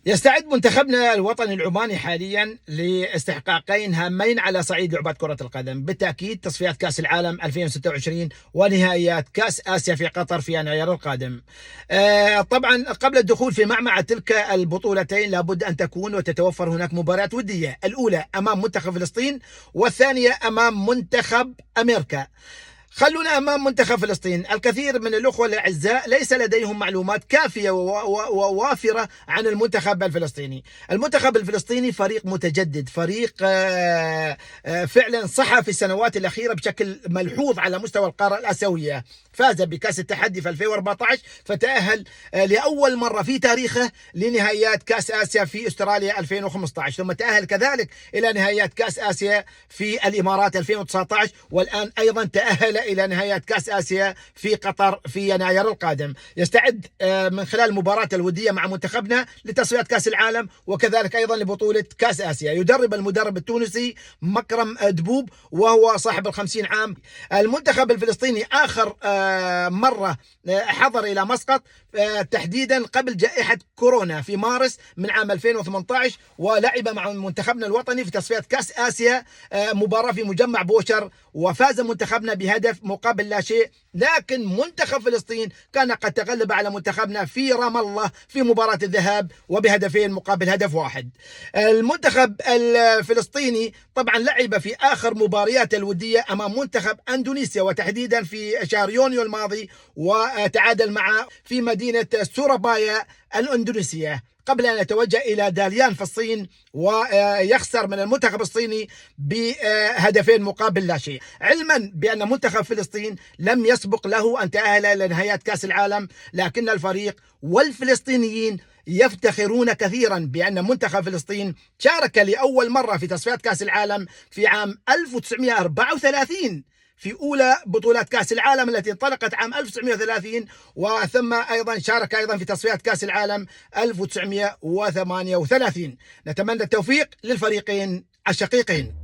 يستعد منتخبنا الوطني العماني حاليا لاستحقاقين هامين على صعيد لعبة كرة القدم، بالتأكيد تصفيات كأس العالم 2026 ونهائيات كأس آسيا في قطر في يناير القادم. طبعا قبل الدخول في معمعة تلك البطولتين لابد أن تكون وتتوفر هناك مباريات ودية، الأولى أمام منتخب فلسطين والثانية أمام منتخب أمريكا. خلونا أمام منتخب فلسطين. الكثير من الأخوة الأعزاء ليس لديهم معلومات كافية ووافرة عن المنتخب الفلسطيني. المنتخب الفلسطيني فريق متجدد، فريق فعلا صحى في السنوات الأخيرة بشكل ملحوظ على مستوى القارة الآسيوية. فاز بكأس التحدي في 2014، فتأهل لأول مرة في تاريخه لنهائيات كأس آسيا في أستراليا 2015، ثم تأهل كذلك إلى نهائيات كأس آسيا في الإمارات 2019، والآن أيضا تأهل إلى نهايات كأس آسيا في قطر في يناير القادم. يستعد من خلال المباراة الودية مع منتخبنا لتصفيات كأس العالم وكذلك أيضا لبطولة كأس آسيا. يدرب المدرب التونسي مكرم دبوب وهو صاحب 50 عام. المنتخب الفلسطيني آخر مرة حضر إلى مسقط تحديدا قبل جائحة كورونا في مارس من عام 2018، ولعب مع منتخبنا الوطني في تصفيات كأس آسيا مباراة في مجمع بوشر، وفاز منتخبنا بهدف مقابل لا شيء. لكن منتخب فلسطين كان قد تغلب على منتخبنا في رام الله في مباراة الذهاب وبهدفين مقابل هدف واحد. المنتخب الفلسطيني طبعا لعب في آخر مباريات الودية أمام منتخب أندونيسيا، وتحديدا في شهر يونيو الماضي، وتعادل معه في مدينة سورابايا الأندونيسية قبل أن يتوجه إلى داليان في الصين ويخسر من المنتخب الصيني بهدفين مقابل لا شيء. علما بأن منتخب فلسطين لم يسبق له أن تأهل إلى نهائيات كأس العالم، لكن الفريق والفلسطينيين يفتخرون كثيرا بأن منتخب فلسطين شارك لأول مرة في تصفيات كأس العالم في عام 1934 في أولى بطولات كأس العالم التي انطلقت عام 1930، وثم أيضا شارك أيضا في تصفيات كأس العالم 1938. نتمنى التوفيق للفريقين الشقيقين.